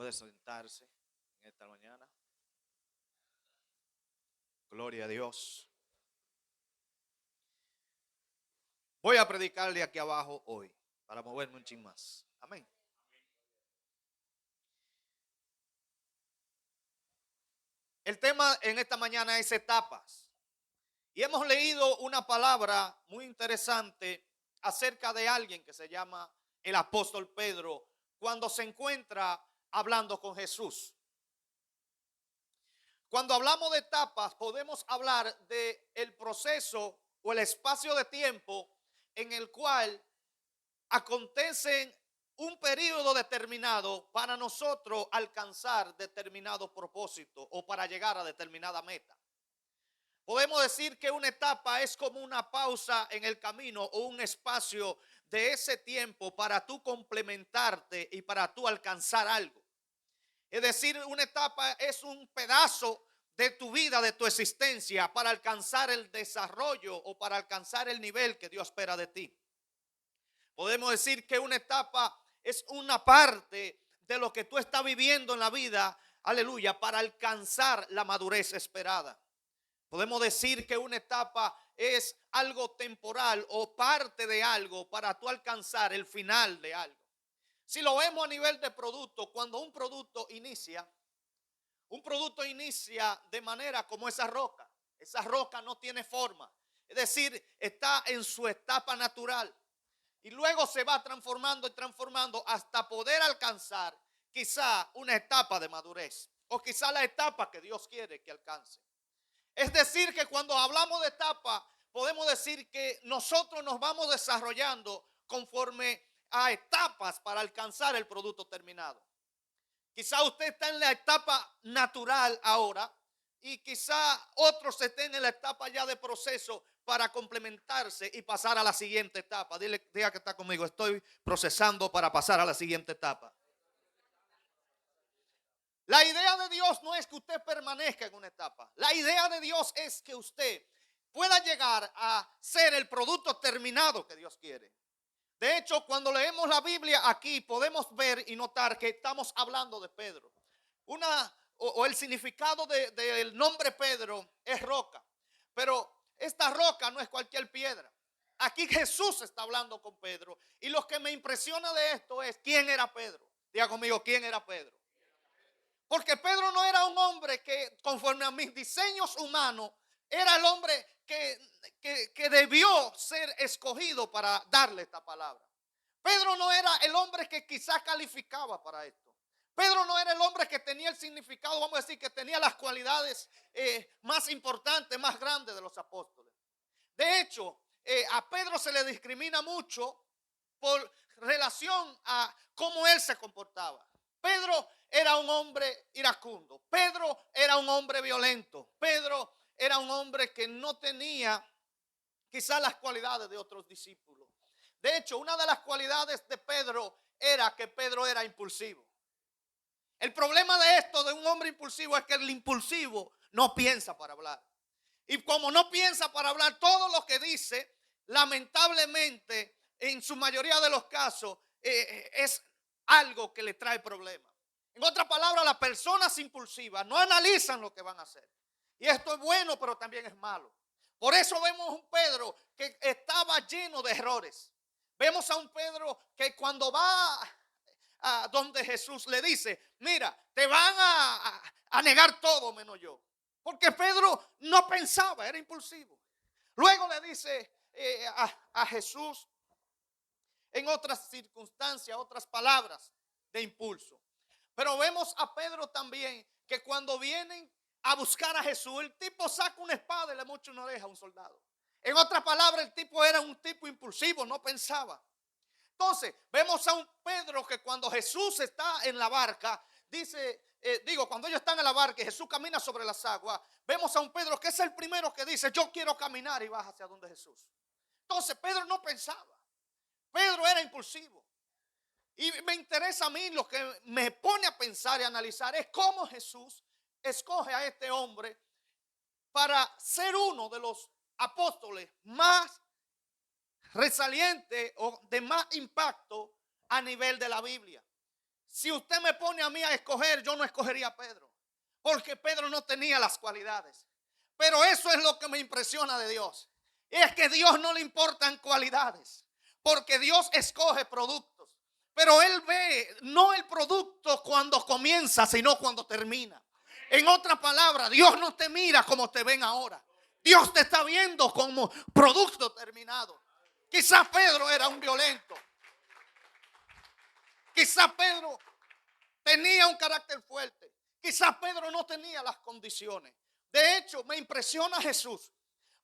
Puede sentarse en esta mañana. Gloria a Dios. Voy a predicarle aquí abajo hoy para moverme un chin más. Amén. El tema en esta mañana es etapas. Y hemos leído una palabra muy interesante acerca de alguien que se llama el apóstol Pedro cuando se encuentra hablando con Jesús. Cuando hablamos de etapas, podemos hablar del proceso o el espacio de tiempo en el cual acontecen un periodo determinado para nosotros alcanzar determinado propósito o para llegar a determinada meta. Podemos decir que una etapa es como una pausa en el camino o un espacio de ese tiempo para tú complementarte y para tú alcanzar algo. Es decir, una etapa es un pedazo de tu vida, de tu existencia, para alcanzar el desarrollo o para alcanzar el nivel que Dios espera de ti. Podemos decir que una etapa es una parte de lo que tú estás viviendo en la vida, aleluya, para alcanzar la madurez esperada. Podemos decir que una etapa es algo temporal o parte de algo para tú alcanzar el final de algo. Si lo vemos a nivel de producto, cuando un producto inicia de manera como esa roca. Esa roca no tiene forma. Es decir, está en su etapa natural. Y luego se va transformando y transformando hasta poder alcanzar quizá una etapa de madurez. O quizá la etapa que Dios quiere que alcance. Es decir, que cuando hablamos de etapa, podemos decir que nosotros nos vamos desarrollando conforme a etapas para alcanzar el producto terminado. Quizá usted está en la etapa natural ahora y quizá otros estén en la etapa ya de proceso para complementarse y pasar a la siguiente etapa. Diga que está conmigo, estoy procesando para pasar a la siguiente etapa. La idea de Dios no es que usted permanezca en una etapa. La idea de Dios es que usted pueda llegar a ser el producto terminado que Dios quiere. De hecho, cuando leemos la Biblia aquí podemos ver y notar que estamos hablando de Pedro. El significado del nombre Pedro es roca. Pero esta roca no es cualquier piedra. Aquí Jesús está hablando con Pedro. Y lo que me impresiona de esto es quién era Pedro. Diga conmigo, ¿quién era Pedro? Porque Pedro no era un hombre que conforme a mis diseños humanos era el hombre que debió ser escogido para darle esta palabra. Pedro no era el hombre que quizás calificaba para esto. Pedro no era el hombre que tenía el significado, vamos a decir, que tenía las cualidades más importantes, más grandes de los apóstoles. De hecho, a Pedro se le discrimina mucho por relación a cómo él se comportaba. Pedro era un hombre iracundo. Pedro era un hombre violento. Pedro era un hombre que no tenía quizás las cualidades de otros discípulos. De hecho, una de las cualidades de Pedro era que Pedro era impulsivo. El problema de esto de un hombre impulsivo es que el impulsivo no piensa para hablar. Y como no piensa para hablar, todo lo que dice, lamentablemente, en su mayoría de los casos, es algo que le trae problemas. En otras palabras, las personas impulsivas no analizan lo que van a hacer. Y esto es bueno, pero también es malo. Por eso vemos a un Pedro que estaba lleno de errores. Vemos a un Pedro que cuando va a donde Jesús le dice, mira, te van a negar todo menos yo. Porque Pedro no pensaba, era impulsivo. Luego le dice a Jesús en otras circunstancias, otras palabras de impulso. Pero vemos a Pedro también que cuando vienen a buscar a Jesús, el tipo saca una espada y le mocha una oreja a un soldado. En otras palabras, el tipo era un tipo impulsivo, no pensaba. Entonces, vemos a un Pedro que cuando Jesús está en la barca, cuando ellos están en la barca y Jesús camina sobre las aguas, vemos a un Pedro que es el primero que dice, yo quiero caminar, y baja hacia donde Jesús. Entonces, Pedro no pensaba. Pedro era impulsivo. Y me interesa a mí, lo que me pone a pensar y analizar es cómo Jesús escoge a este hombre para ser uno de los apóstoles más resalientes o de más impacto a nivel de la Biblia. Si usted me pone a mí a escoger, yo no escogería a Pedro, porque Pedro no tenía las cualidades. Pero eso es lo que me impresiona de Dios. Es que a Dios no le importan cualidades, porque Dios escoge productos. Pero Él ve no el producto cuando comienza, sino cuando termina. En otras palabras, Dios no te mira como te ven ahora. Dios te está viendo como producto terminado. Quizás Pedro era un violento. Quizás Pedro tenía un carácter fuerte. Quizás Pedro no tenía las condiciones. De hecho, me impresiona Jesús,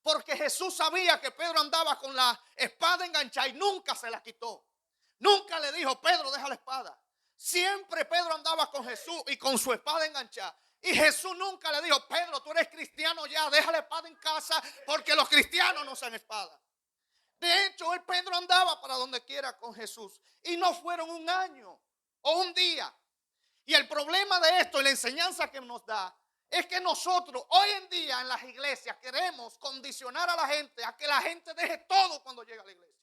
porque Jesús sabía que Pedro andaba con la espada enganchada y nunca se la quitó. Nunca le dijo, Pedro, deja la espada. Siempre Pedro andaba con Jesús y con su espada enganchada. Y Jesús nunca le dijo, Pedro, tú eres cristiano ya, deja la espada en casa, porque los cristianos no usan espada. De hecho, Pedro andaba para donde quiera con Jesús. Y no fueron un año o un día. Y el problema de esto y la enseñanza que nos da es que nosotros hoy en día en las iglesias queremos condicionar a la gente a que la gente deje todo cuando llega a la iglesia.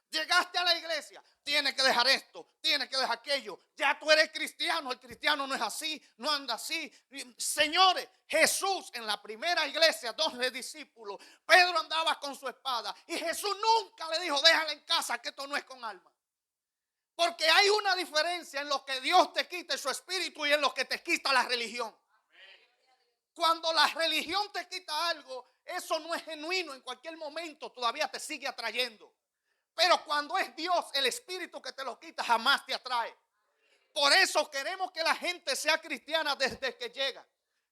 Llegaste a la iglesia, tienes que dejar esto, tienes que dejar aquello. Ya tú eres cristiano, el cristiano no es así, no anda así. Señores, Jesús en la primera iglesia, 12 discípulos, Pedro andaba con su espada y Jesús nunca le dijo, déjala en casa, que esto no es con alma. Porque hay una diferencia en lo que Dios te quita su espíritu y en lo que te quita la religión. Cuando la religión te quita algo, eso no es genuino. En cualquier momento todavía te sigue atrayendo. Pero cuando es Dios, el espíritu que te lo quita jamás te atrae. Por eso queremos que la gente sea cristiana desde que llega.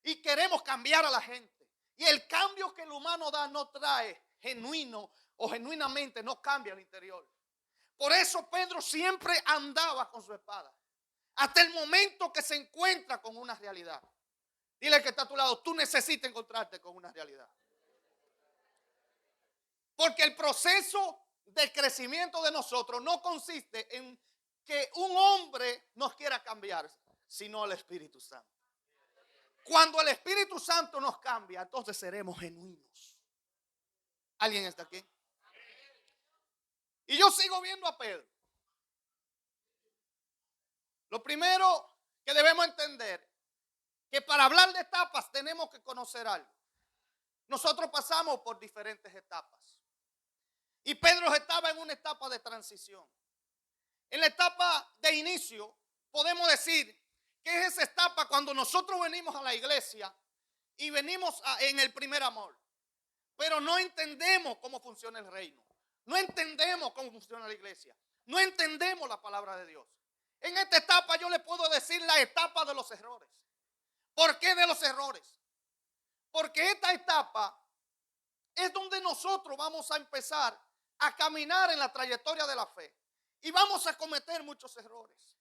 Y queremos cambiar a la gente. Y el cambio que el humano da no trae genuino o genuinamente no cambia el interior. Por eso Pedro siempre andaba con su espada. Hasta el momento que se encuentra con una realidad. Dile que está a tu lado, tú necesitas encontrarte con una realidad. Porque el proceso de crecimiento de nosotros no consiste en que un hombre nos quiera cambiar, sino el Espíritu Santo. Cuando el Espíritu Santo nos cambia, entonces seremos genuinos. ¿Alguien está aquí? Y yo sigo viendo a Pedro. Lo primero que debemos entender, que para hablar de etapas tenemos que conocer algo. Nosotros pasamos por diferentes etapas. Y Pedro estaba en una etapa de transición. En la etapa de inicio, podemos decir que es esa etapa cuando nosotros venimos a la iglesia y venimos en el primer amor. Pero no entendemos cómo funciona el reino. No entendemos cómo funciona la iglesia. No entendemos la palabra de Dios. En esta etapa yo le puedo decir la etapa de los errores. ¿Por qué de los errores? Porque esta etapa es donde nosotros vamos a empezar a caminar en la trayectoria de la fe. Y vamos a cometer muchos errores.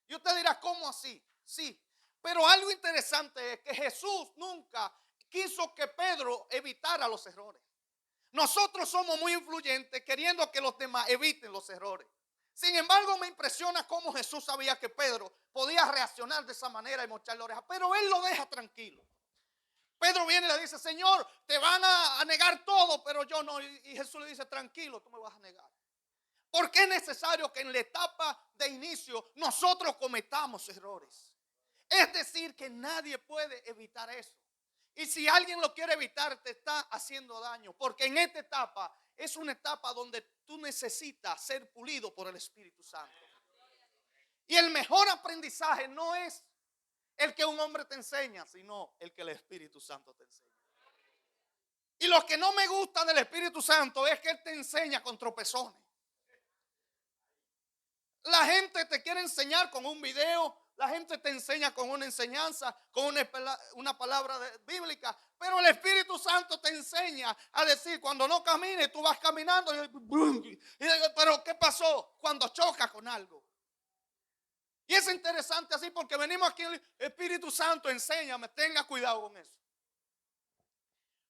Y usted dirá, ¿cómo así? Sí, pero algo interesante es que Jesús nunca quiso que Pedro evitara los errores. Nosotros somos muy influyentes queriendo que los demás eviten los errores. Sin embargo, me impresiona cómo Jesús sabía que Pedro podía reaccionar de esa manera y mocharle la oreja, pero él lo deja tranquilo. Pedro viene y le dice, Señor, te van a negar todo, pero yo no. Y Jesús le dice, tranquilo, tú me vas a negar. Porque es necesario que en la etapa de inicio nosotros cometamos errores. Es decir, que nadie puede evitar eso. Y si alguien lo quiere evitar, te está haciendo daño. Porque en esta etapa es una etapa donde tú necesitas ser pulido por el Espíritu Santo. Y el mejor aprendizaje no es el que un hombre te enseña, sino el que el Espíritu Santo te enseña. Y lo que no me gusta del Espíritu Santo es que Él te enseña con tropezones. La gente te quiere enseñar con un video, la gente te enseña con una enseñanza, con una palabra bíblica, pero el Espíritu Santo te enseña a decir, cuando no camines, tú vas caminando, pero ¿qué pasó? Cuando chocas con algo. Y es interesante así porque venimos aquí, el Espíritu Santo enséñame, tenga cuidado con eso.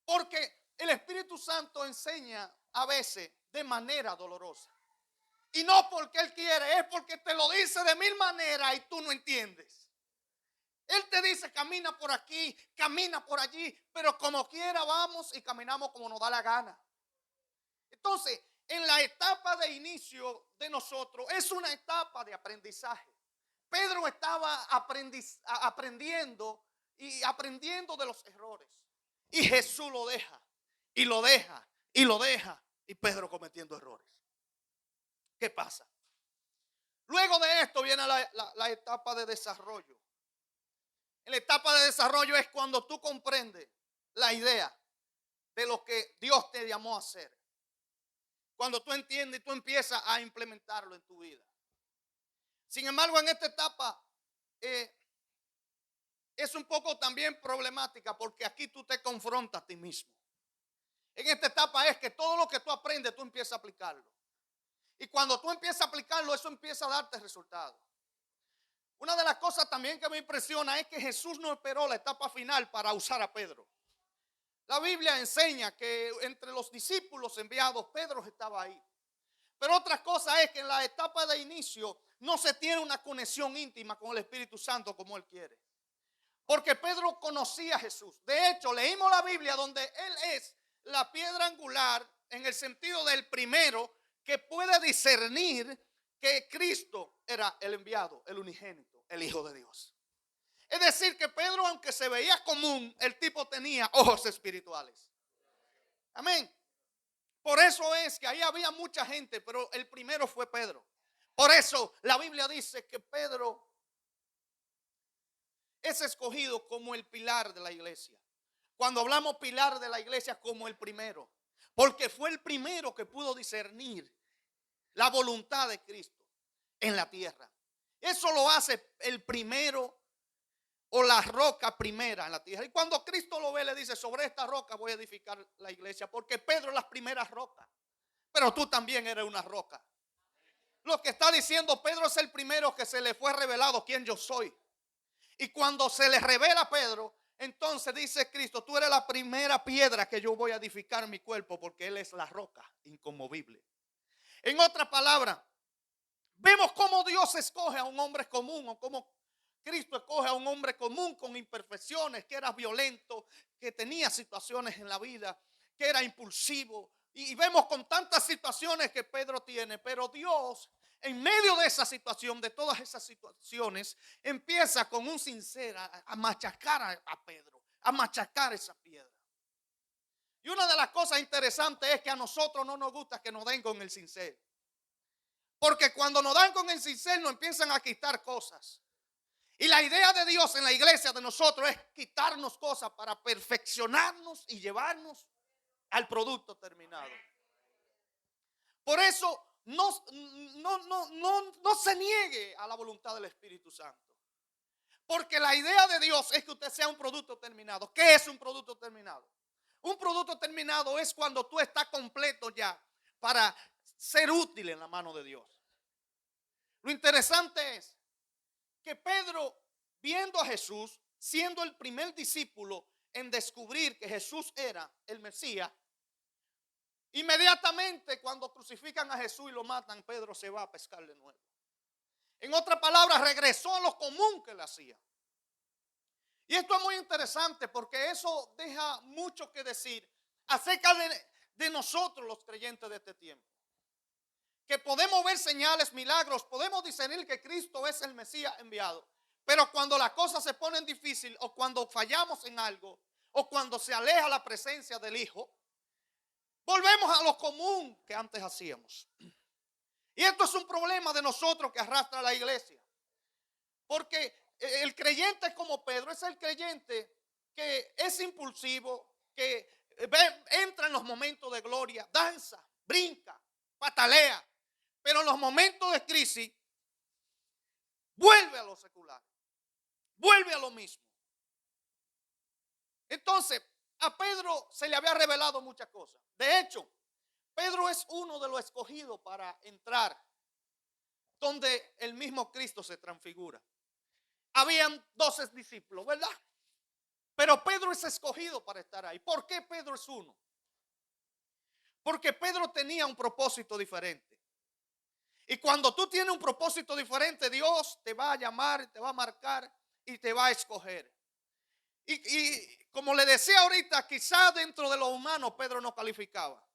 Porque el Espíritu Santo enseña a veces de manera dolorosa. Y no porque Él quiere, es porque te lo dice de mil maneras y tú no entiendes. Él te dice camina por aquí, camina por allí, pero como quiera vamos y caminamos como nos da la gana. Entonces, en la etapa de inicio de nosotros es una etapa de aprendizaje. Pedro estaba aprendiendo y aprendiendo de los errores. Y Jesús lo deja, y lo deja, y lo deja. Y Pedro cometiendo errores. ¿Qué pasa? Luego de esto viene la etapa de desarrollo. En la etapa de desarrollo es cuando tú comprendes la idea de lo que Dios te llamó a hacer. Cuando tú entiendes y tú empiezas a implementarlo en tu vida. Sin embargo, en esta etapa es un poco también problemática porque aquí tú te confrontas a ti mismo. En esta etapa es que todo lo que tú aprendes, tú empiezas a aplicarlo. Y cuando tú empiezas a aplicarlo, eso empieza a darte resultados. Una de las cosas también que me impresiona es que Jesús no esperó la etapa final para usar a Pedro. La Biblia enseña que entre los discípulos enviados, Pedro estaba ahí. Pero otra cosa es que en la etapa de inicio no se tiene una conexión íntima con el Espíritu Santo como Él quiere. Porque Pedro conocía a Jesús. De hecho, leímos la Biblia donde Él es la piedra angular en el sentido del primero que puede discernir que Cristo era el enviado, el unigénito, el Hijo de Dios. Es decir, que Pedro, aunque se veía común, el tipo tenía ojos espirituales. Amén. Por eso es que ahí había mucha gente, pero el primero fue Pedro. Por eso la Biblia dice que Pedro es escogido como el pilar de la iglesia. Cuando hablamos pilar de la iglesia, como el primero. Porque fue el primero que pudo discernir la voluntad de Cristo en la tierra. Eso lo hace el primero o la roca primera en la tierra. Y cuando Cristo lo ve, le dice, sobre esta roca voy a edificar la iglesia. Porque Pedro es la primera roca. Pero tú también eres una roca. Lo que está diciendo Pedro es el primero que se le fue revelado quién yo soy. Y cuando se le revela a Pedro, entonces dice Cristo, tú eres la primera piedra que yo voy a edificar mi cuerpo, porque Él es la roca inconmovible. En otras palabras, vemos cómo Dios escoge a un hombre común, o cómo Cristo escoge a un hombre común con imperfecciones, que era violento, que tenía situaciones en la vida, que era impulsivo. Y vemos con tantas situaciones que Pedro tiene, pero Dios, en medio de esa situación, de todas esas situaciones, empieza con un cincel a machacar a Pedro, a machacar esa piedra. Y una de las cosas interesantes es que a nosotros no nos gusta que nos den con el cincel. Porque cuando nos dan con el cincel nos empiezan a quitar cosas. Y la idea de Dios en la iglesia de nosotros es quitarnos cosas para perfeccionarnos y llevarnos al producto terminado. Por eso no se niegue a la voluntad del Espíritu Santo. Porque la idea de Dios es que usted sea un producto terminado. ¿Qué es un producto terminado? Un producto terminado es cuando tú estás completo ya para ser útil en la mano de Dios. Lo interesante es que Pedro, viendo a Jesús, siendo el primer discípulo en descubrir que Jesús era el Mesías, inmediatamente cuando crucifican a Jesús y lo matan, Pedro se va a pescar de nuevo. En otras palabras, regresó a lo común que le hacía. Y esto es muy interesante porque eso deja mucho que decir acerca de nosotros los creyentes de este tiempo. Que podemos ver señales, milagros, podemos discernir que Cristo es el Mesías enviado. Pero cuando las cosas se ponen difíciles o cuando fallamos en algo o cuando se aleja la presencia del Hijo, volvemos a lo común que antes hacíamos. Y esto es un problema de nosotros que arrastra la iglesia. Porque el creyente como Pedro es el creyente que es impulsivo, que entra en los momentos de gloria, danza, brinca, patalea. Pero en los momentos de crisis vuelve a lo secular, vuelve a lo mismo. Entonces, a Pedro se le había revelado muchas cosas. De hecho, Pedro es uno de los escogidos para entrar donde el mismo Cristo se transfigura. Habían 12 discípulos, ¿verdad? Pero Pedro es escogido para estar ahí. ¿Por qué Pedro es uno? Porque Pedro tenía un propósito diferente. Y cuando tú tienes un propósito diferente, Dios te va a llamar, te va a marcar y te va a escoger. Y como le decía ahorita, quizá dentro de lo humano Pedro no calificaba.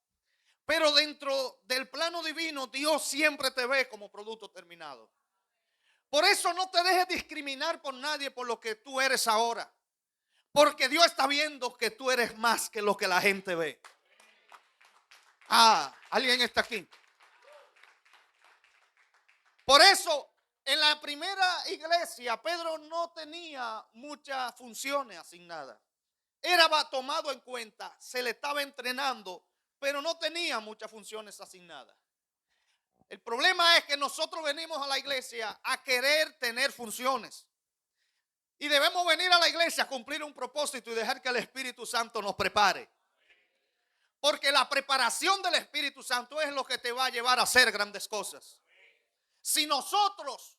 Pero dentro del plano divino, Dios siempre te ve como producto terminado. Por eso no te dejes discriminar por nadie por lo que tú eres ahora. Porque Dios está viendo que tú eres más que lo que la gente ve. Alguien está aquí. Por eso, en la primera iglesia, Pedro no tenía muchas funciones asignadas. Era tomado en cuenta, se le estaba entrenando, pero no tenía muchas funciones asignadas. El problema es que nosotros venimos a la iglesia a querer tener funciones. Y debemos venir a la iglesia a cumplir un propósito y dejar que el Espíritu Santo nos prepare. Porque la preparación del Espíritu Santo es lo que te va a llevar a hacer grandes cosas. Si nosotros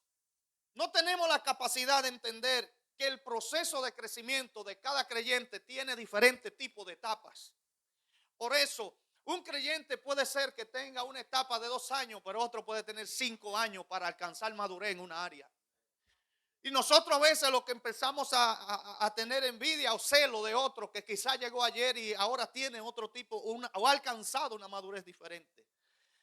no tenemos la capacidad de entender que el proceso de crecimiento de cada creyente tiene diferentes tipos de etapas. Por eso, un creyente puede ser que tenga una etapa de 2 años, pero otro puede tener 5 años para alcanzar madurez en una área. Y nosotros a veces lo que empezamos a tener envidia o celo de otro que quizá llegó ayer y ahora tiene otro tipo o ha alcanzado una madurez diferente.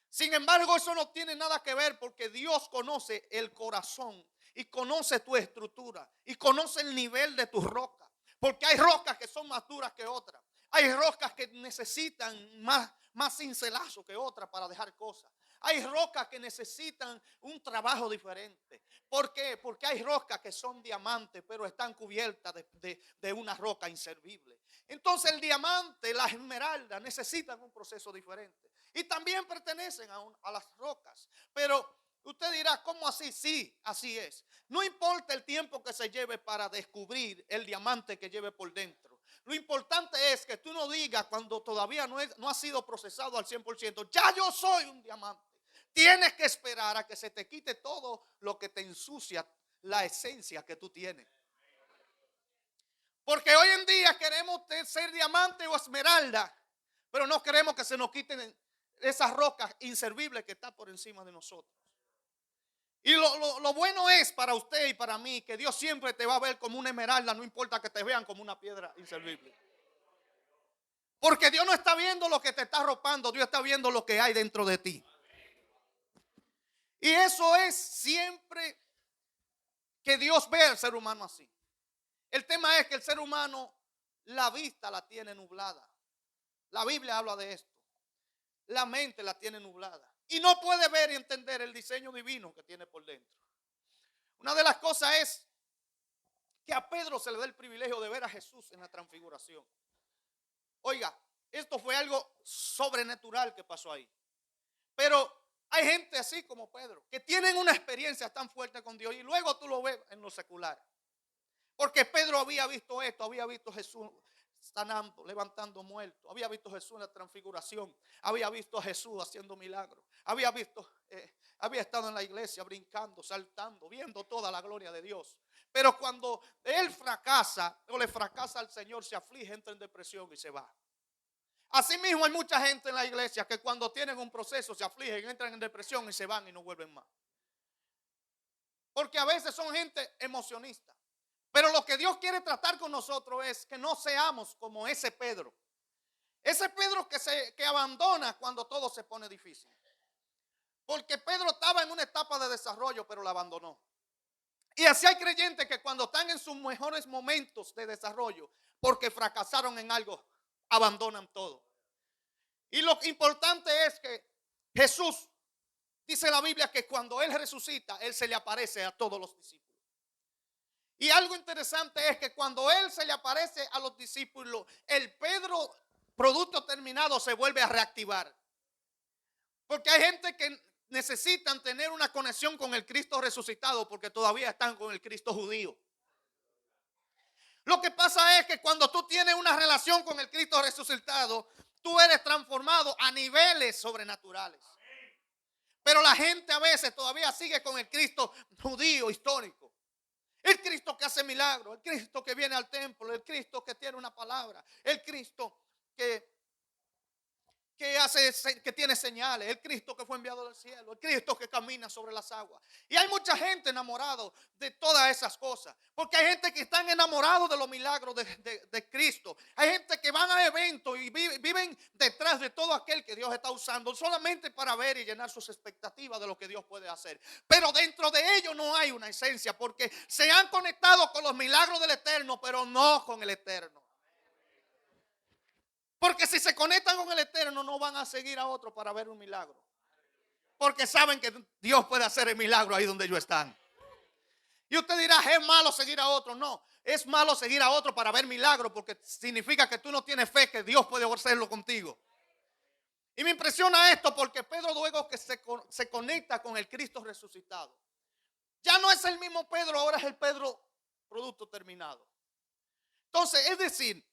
Sin embargo, eso no tiene nada que ver porque Dios conoce el corazón y conoce tu estructura y conoce el nivel de tus rocas. Porque hay rocas que son más duras que otras. Hay rocas que necesitan más cincelazo que otras para dejar cosas. Hay rocas que necesitan un trabajo diferente. ¿Por qué? Porque hay rocas que son diamantes, pero están cubiertas de una roca inservible. Entonces el diamante, la esmeralda necesitan un proceso diferente. Y también pertenecen a las rocas. Pero usted dirá, ¿cómo así? Sí, así es. No importa el tiempo que se lleve para descubrir el diamante que lleve por dentro. Lo importante es que tú no digas cuando todavía no ha sido procesado al 100%. Ya yo soy un diamante. Tienes que esperar a que se te quite todo lo que te ensucia la esencia que tú tienes. Porque hoy en día queremos ser diamante o esmeralda, pero no queremos que se nos quiten esas rocas inservibles que están por encima de nosotros. Y lo bueno es para usted y para mí que Dios siempre te va a ver como una esmeralda, no importa que te vean como una piedra inservible. Porque Dios no está viendo lo que te está arropando, Dios está viendo lo que hay dentro de ti. Y eso es siempre que Dios ve al ser humano así. El tema es que el ser humano, la vista la tiene nublada. La Biblia habla de esto. La mente la tiene nublada. Y no puede ver y entender el diseño divino que tiene por dentro. Una de las cosas es que a Pedro se le da el privilegio de ver a Jesús en la transfiguración. Oiga, esto fue algo sobrenatural que pasó ahí. Pero hay gente así como Pedro, que tienen una experiencia tan fuerte con Dios y luego tú lo ves en lo secular. Porque Pedro había visto esto, había visto a Jesús sanando, levantando muertos, había visto a Jesús en la transfiguración, había visto a Jesús haciendo milagros, había estado en la iglesia brincando, saltando, viendo toda la gloria de Dios. Pero cuando él fracasa o le fracasa al Señor, se aflige, entra en depresión y se va. Asimismo hay mucha gente en la iglesia que cuando tienen un proceso se afligen, entran en depresión y se van y no vuelven más. Porque a veces son gente emocionista. Pero lo que Dios quiere tratar con nosotros es que no seamos como ese Pedro. Ese Pedro que abandona cuando todo se pone difícil. Porque Pedro estaba en una etapa de desarrollo, pero la abandonó. Y así hay creyentes que cuando están en sus mejores momentos de desarrollo, porque fracasaron en algo, abandonan todo. Y lo importante es que Jesús, dice la Biblia, que cuando Él resucita, Él se le aparece a todos los discípulos. Y algo interesante es que cuando Él se le aparece a los discípulos, el Pedro, producto terminado, se vuelve a reactivar. Porque hay gente que necesitan tener una conexión con el Cristo resucitado porque todavía están con el Cristo judío. Lo que pasa es que cuando tú tienes una relación con el Cristo resucitado, tú eres transformado a niveles sobrenaturales. Pero la gente a veces todavía sigue con el Cristo judío histórico. El Cristo que hace milagros, el Cristo que viene al templo, el Cristo que tiene una palabra, el Cristo que que tiene señales, el Cristo que fue enviado del cielo, el Cristo que camina sobre las aguas. Y hay mucha gente enamorada de todas esas cosas, porque hay gente que están enamorados de los milagros de Cristo. Hay gente que van a eventos y viven detrás de todo aquel que Dios está usando, solamente para ver y llenar sus expectativas de lo que Dios puede hacer. Pero dentro de ellos no hay una esencia, porque se han conectado con los milagros del Eterno, pero no con el Eterno. Porque si se conectan con el Eterno, no van a seguir a otro para ver un milagro. Porque saben que Dios puede hacer el milagro ahí donde ellos están. Y usted dirá, es malo seguir a otro. No, es malo seguir a otro para ver milagro, porque significa que tú no tienes fe que Dios puede hacerlo contigo. Y me impresiona esto porque Pedro, luego que se conecta con el Cristo resucitado, ya no es el mismo Pedro, ahora es el Pedro producto terminado. Entonces, es decir,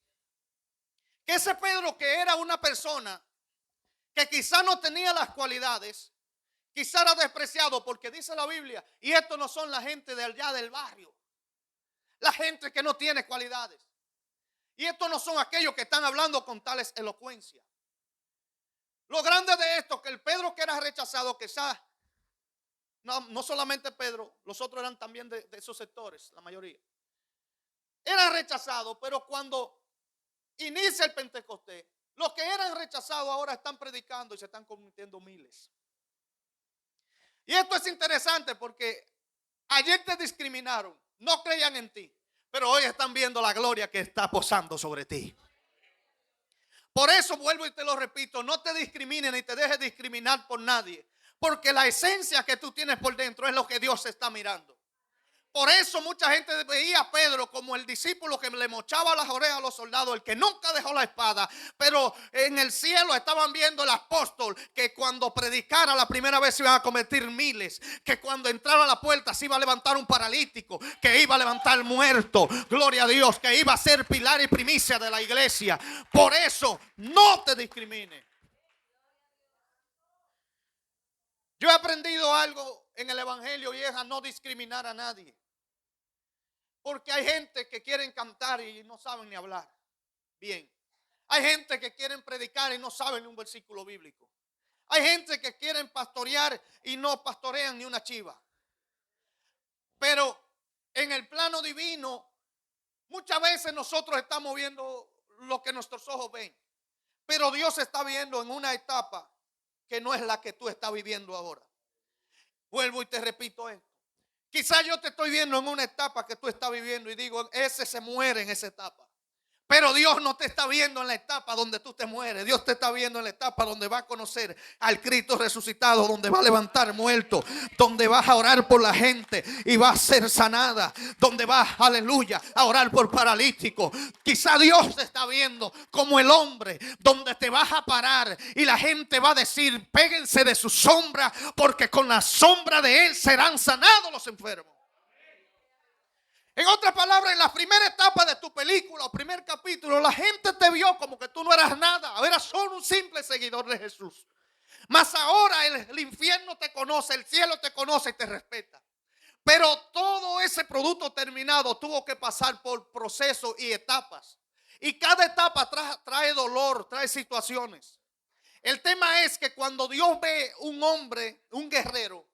que ese Pedro, que era una persona que quizá no tenía las cualidades, quizá era despreciado, porque dice la Biblia, y estos no son la gente de allá del barrio, la gente que no tiene cualidades, y estos no son aquellos que están hablando con tales elocuencia. Lo grande de esto, que el Pedro que era rechazado, quizá no solamente Pedro, los otros eran también de esos sectores, la mayoría eran rechazados, pero cuando inicia el Pentecostés, los que eran rechazados ahora están predicando y se están convirtiendo miles. Y esto es interesante porque ayer te discriminaron, no creían en ti, pero hoy están viendo la gloria que está posando sobre ti. Por eso vuelvo y te lo repito, no te discrimines ni te dejes discriminar por nadie, porque la esencia que tú tienes por dentro es lo que Dios está mirando. Por eso mucha gente veía a Pedro como el discípulo que le mochaba las orejas a los soldados, el que nunca dejó la espada. Pero en el cielo estaban viendo el apóstol que cuando predicara la primera vez se iban a convertir miles, que cuando entrara a la puerta se iba a levantar un paralítico, que iba a levantar muerto, gloria a Dios, que iba a ser pilar y primicia de la iglesia. Por eso no te discrimines. Yo he aprendido algo en el evangelio y es a no discriminar a nadie. Porque hay gente que quieren cantar y no saben ni hablar bien. Hay gente que quieren predicar y no saben ni un versículo bíblico. Hay gente que quieren pastorear y no pastorean ni una chiva. Pero en el plano divino, muchas veces nosotros estamos viendo lo que nuestros ojos ven. Pero Dios está viendo en una etapa que no es la que tú estás viviendo ahora. Vuelvo y te repito esto. Quizás yo te estoy viendo en una etapa que tú estás viviendo y digo, ese se muere en esa etapa. Pero Dios no te está viendo en la etapa donde tú te mueres. Dios te está viendo en la etapa donde va a conocer al Cristo resucitado, donde va a levantar muertos, donde vas a orar por la gente y va a ser sanada, donde vas, aleluya, a orar por paralíticos. Quizá Dios te está viendo como el hombre, donde te vas a parar y la gente va a decir, péguense de su sombra, porque con la sombra de él serán sanados los enfermos. En otras palabras, en la primera etapa de tu película o primer capítulo, la gente te vio como que tú no eras nada, eras solo un simple seguidor de Jesús. Mas ahora el infierno te conoce, el cielo te conoce y te respeta. Pero todo ese producto terminado tuvo que pasar por procesos y etapas. Y cada etapa trae dolor, trae situaciones. El tema es que cuando Dios ve un hombre, un guerrero,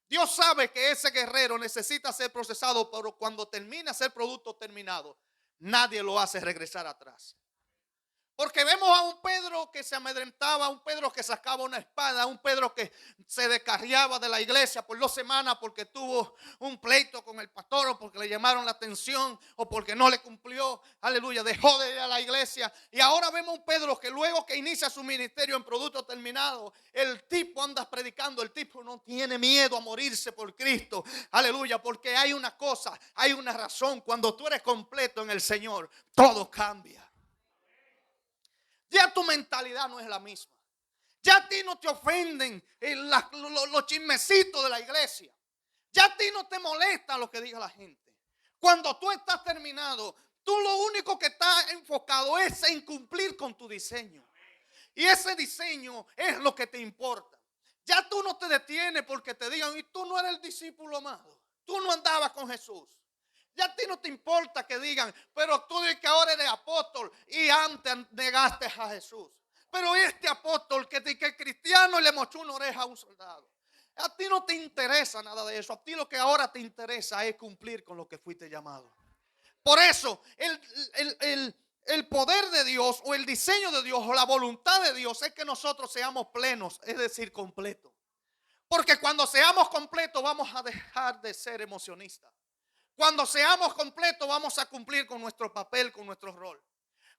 Dios sabe que ese guerrero necesita ser procesado, pero cuando termina ser producto terminado, nadie lo hace regresar atrás. Porque vemos a un Pedro que se amedrentaba, a un Pedro que sacaba una espada, a un Pedro que se descarriaba de la iglesia por 2 semanas porque tuvo un pleito con el pastor o porque le llamaron la atención o porque no le cumplió, aleluya, dejó de ir a la iglesia. Y ahora vemos a un Pedro que luego que inicia su ministerio en producto terminado, el tipo anda predicando, el tipo no tiene miedo a morirse por Cristo, aleluya, porque hay una cosa, hay una razón. Cuando tú eres completo en el Señor, todo cambia. Ya tu mentalidad no es la misma. Ya a ti no te ofenden los chismecitos de la iglesia. Ya a ti no te molesta lo que diga la gente. Cuando tú estás terminado, tú lo único que estás enfocado es en cumplir con tu diseño. Y ese diseño es lo que te importa. Ya tú no te detienes porque te digan, y tú no eres el discípulo amado. Tú no andabas con Jesús. Ya a ti no te importa que digan, pero tú dices que ahora eres apóstol y antes negaste a Jesús. Pero este apóstol que es cristiano le mochó una oreja a un soldado. A ti no te interesa nada de eso. A ti lo que ahora te interesa es cumplir con lo que fuiste llamado. Por eso el poder de Dios o el diseño de Dios o la voluntad de Dios es que nosotros seamos plenos, es decir, completos. Porque cuando seamos completos vamos a dejar de ser emocionistas. Cuando seamos completos vamos a cumplir con nuestro papel, con nuestro rol.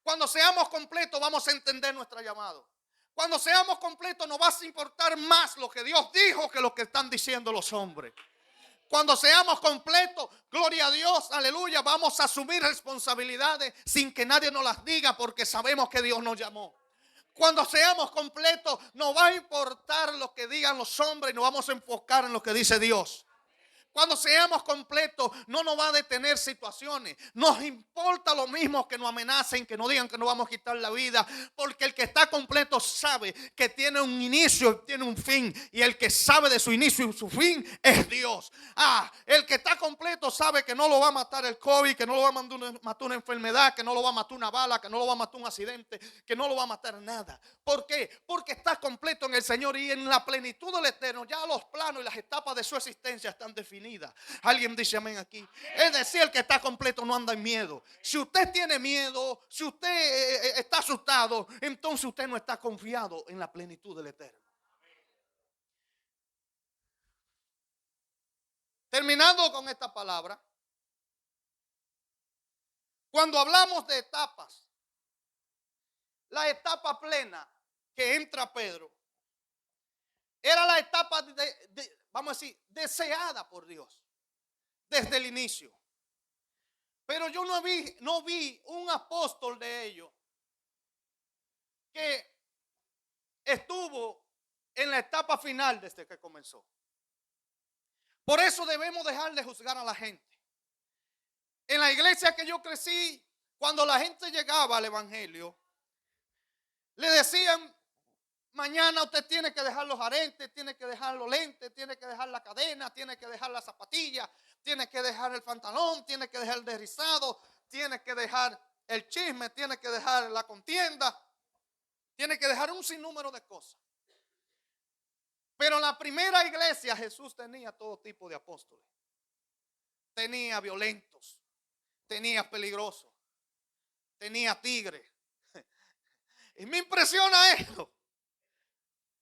Cuando seamos completos vamos a entender nuestro llamado. Cuando seamos completos nos va a importar más lo que Dios dijo que lo que están diciendo los hombres. Cuando seamos completos, gloria a Dios, aleluya, vamos a asumir responsabilidades sin que nadie nos las diga porque sabemos que Dios nos llamó. Cuando seamos completos, no va a importar lo que digan los hombres, nos vamos a enfocar en lo que dice Dios. Cuando seamos completos, no nos va a detener situaciones. Nos importa lo mismo que nos amenacen, que nos digan que nos vamos a quitar la vida. Porque el que está completo sabe que tiene un inicio y tiene un fin. Y el que sabe de su inicio y su fin es Dios. El que está completo sabe que no lo va a matar el COVID, que no lo va a matar una enfermedad, que no lo va a matar una bala, que no lo va a matar un accidente, que no lo va a matar nada. ¿Por qué? Porque está completo en el Señor y en la plenitud del Eterno. Ya los planos y las etapas de su existencia están definidas. Alguien dice amén aquí. Es decir, el que está completo no anda en miedo. Si usted tiene miedo, si usted está asustado, entonces usted no está confiado en la plenitud del Eterno. Terminando con esta palabra, cuando hablamos de etapas, la etapa plena que entra Pedro era la etapa vamos a decir, deseada por Dios desde el inicio. Pero yo no vi un apóstol de ellos que estuvo en la etapa final desde que comenzó. Por eso debemos dejar de juzgar a la gente. En la iglesia que yo crecí, cuando la gente llegaba al evangelio, le decían: mañana usted tiene que dejar los aretes, tiene que dejar los lentes, tiene que dejar la cadena, tiene que dejar la zapatilla, tiene que dejar el pantalón, tiene que dejar el desrizado, tiene que dejar el chisme, tiene que dejar la contienda, tiene que dejar un sinnúmero de cosas. Pero en la primera iglesia Jesús tenía todo tipo de apóstoles. Tenía violentos, tenía peligrosos, tenía tigres. Y me impresiona esto.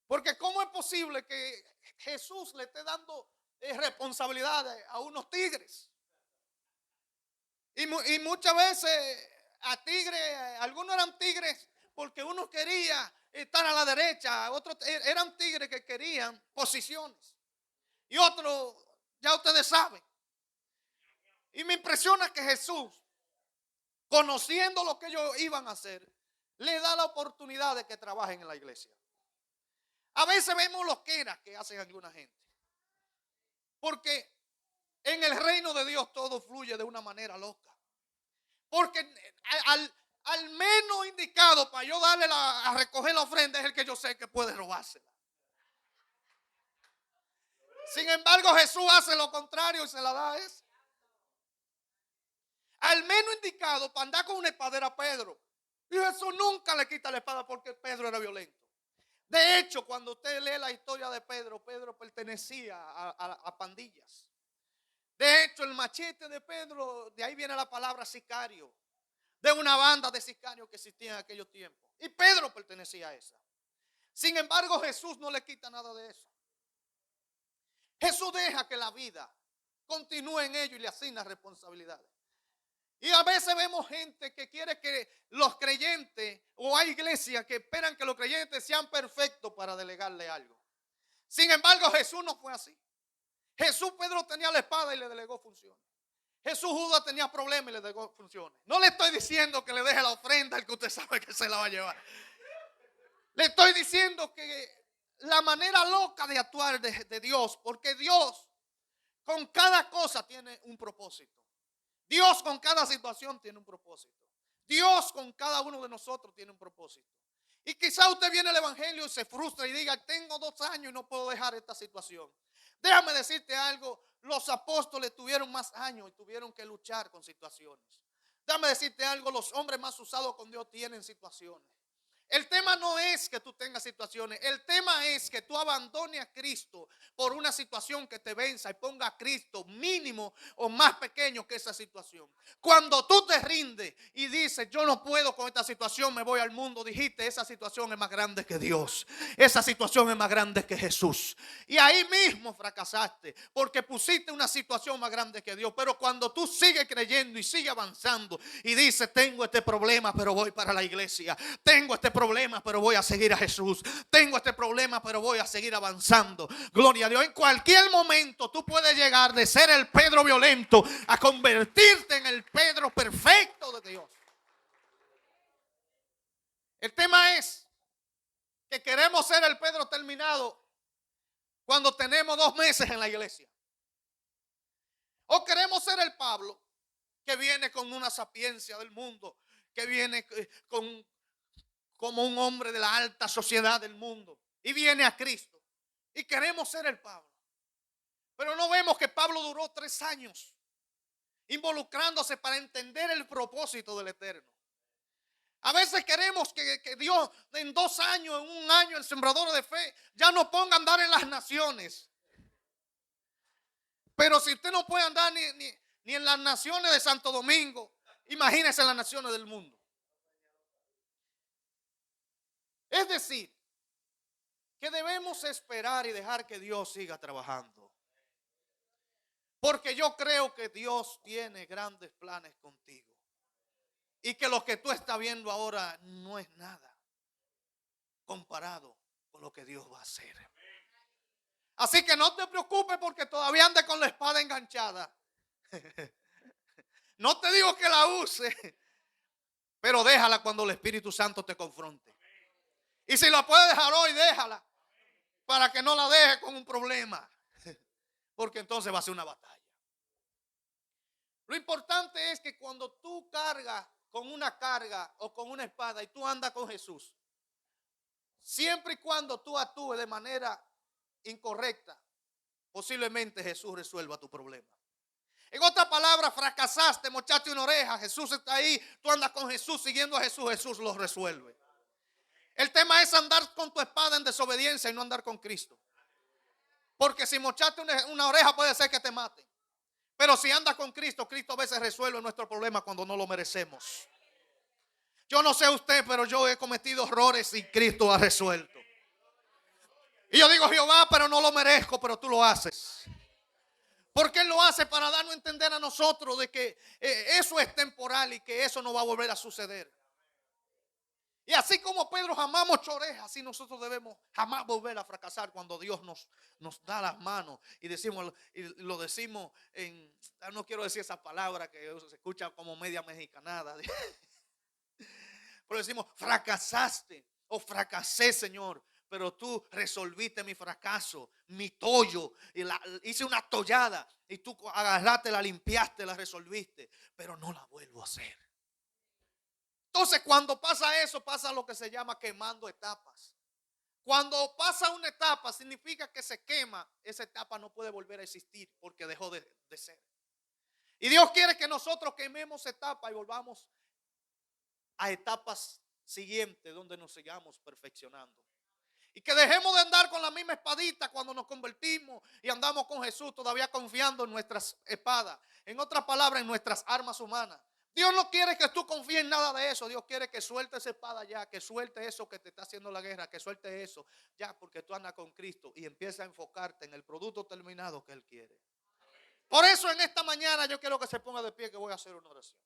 Porque ¿cómo es posible que Jesús le esté dando responsabilidades a unos tigres? Y muchas veces a tigres, algunos eran tigres porque uno quería estar a la derecha, otros eran tigres que querían posiciones. Y otros, ya ustedes saben. Y me impresiona que Jesús, conociendo lo que ellos iban a hacer, le da la oportunidad de que trabajen en la iglesia. A veces vemos loqueras que hacen alguna gente. Porque en el reino de Dios todo fluye de una manera loca. Porque al menos indicado para yo darle a recoger la ofrenda es el que yo sé que puede robársela. Sin embargo, Jesús hace lo contrario y se la da a ese. Al menos indicado para andar con una espada era Pedro. Y Jesús nunca le quita la espada porque Pedro era violento. De hecho, cuando usted lee la historia de Pedro, Pedro pertenecía a pandillas. De hecho, el machete de Pedro, de ahí viene la palabra sicario, de una banda de sicarios que existía en aquellos tiempos. Y Pedro pertenecía a esa. Sin embargo, Jesús no le quita nada de eso. Jesús deja que la vida continúe en ello y le asigna responsabilidades. Y a veces vemos gente que quiere que los creyentes, o hay iglesias que esperan que los creyentes sean perfectos para delegarle algo. Sin embargo, Jesús no fue así. Jesús, Pedro tenía la espada y le delegó funciones. Jesús, Judas tenía problemas y le delegó funciones. No le estoy diciendo que le deje la ofrenda al que usted sabe que se la va a llevar. Le estoy diciendo que la manera loca de actuar de Dios, porque Dios con cada cosa tiene un propósito. Dios con cada situación tiene un propósito. Dios con cada uno de nosotros tiene un propósito. Y quizá usted viene al evangelio y se frustra y diga: tengo 2 años y no puedo dejar esta situación. Déjame decirte algo, los apóstoles tuvieron más años y tuvieron que luchar con situaciones. Déjame decirte algo, los hombres más usados con Dios tienen situaciones. El tema no es que tú tengas situaciones. El tema es que tú abandones a Cristo por una situación que te venza y ponga a Cristo mínimo o más pequeño que esa situación. Cuando tú te rindes y dices, yo no puedo con esta situación, me voy al mundo, dijiste, esa situación es más grande que Dios. Esa situación es más grande que Jesús. Y ahí mismo fracasaste porque pusiste una situación más grande que Dios. Pero cuando tú sigues creyendo y sigues avanzando y dices, tengo este problema, pero voy para la iglesia. Tengo este problema, pero voy a seguir a Jesús. Tengo este problema, pero voy a seguir avanzando. Gloria a Dios. En cualquier momento tú puedes llegar de ser el Pedro violento a convertirte en el Pedro perfecto de Dios. El tema es que queremos ser el Pedro terminado cuando tenemos 2 meses en la iglesia. O queremos ser el Pablo que viene con una sapiencia del mundo, que viene como un hombre de la alta sociedad del mundo y viene a Cristo. Y queremos ser el Pablo. Pero no vemos que Pablo duró 3 años involucrándose para entender el propósito del Eterno. A veces queremos que Dios en 2 años, en 1 año, el sembrador de fe ya nos ponga a andar en las naciones. Pero si usted no puede andar ni en las naciones de Santo Domingo, imagínese en las naciones del mundo. Es decir, que debemos esperar y dejar que Dios siga trabajando. Porque yo creo que Dios tiene grandes planes contigo. Y que lo que tú estás viendo ahora no es nada comparado con lo que Dios va a hacer. Así que no te preocupes porque todavía andas con la espada enganchada. No te digo que la use, pero déjala cuando el Espíritu Santo te confronte. Y si la puedes dejar hoy, déjala para que no la dejes con un problema. Porque entonces va a ser una batalla. Lo importante es que cuando tú cargas con una carga o con una espada y tú andas con Jesús, siempre y cuando tú actúes de manera incorrecta, posiblemente Jesús resuelva tu problema. En otras palabras, fracasaste, mochaste una oreja, Jesús está ahí, tú andas con Jesús, siguiendo a Jesús, Jesús lo resuelve. El tema es andar con tu espada en desobediencia y no andar con Cristo. Porque si mochaste una oreja puede ser que te mate. Pero si andas con Cristo, Cristo a veces resuelve nuestro problema cuando no lo merecemos. Yo no sé usted, pero yo he cometido errores y Cristo ha resuelto. Y yo digo, Jehová, pero no lo merezco, pero tú lo haces. Porque Él lo hace para darnos a entender a nosotros de que eso es temporal y que eso no va a volver a suceder. Y así como Pedro jamás mochó orejas, así nosotros debemos jamás volver a fracasar cuando Dios nos da las manos y lo decimos en, no quiero decir esa palabra que se escucha como media mexicanada. Pero decimos, fracasaste o fracasé, Señor, pero tú resolviste mi fracaso, mi tollo, hice una tollada y tú agarraste, la limpiaste, la resolviste, pero no la vuelvo a hacer. Entonces cuando pasa eso, pasa lo que se llama quemando etapas. Cuando pasa una etapa significa que se quema, esa etapa no puede volver a existir porque dejó de ser. Y Dios quiere que nosotros quememos etapas y volvamos a etapas siguientes donde nos sigamos perfeccionando. Y que dejemos de andar con la misma espadita cuando nos convertimos y andamos con Jesús todavía confiando en nuestras espadas. En otras palabras, en nuestras armas humanas. Dios no quiere que tú confíes en nada de eso. Dios quiere que suelte esa espada ya, que suelte eso que te está haciendo la guerra, que suelte eso ya porque tú andas con Cristo y empieza a enfocarte en el producto terminado que Él quiere. Por eso en esta mañana yo quiero que se ponga de pie que voy a hacer una oración.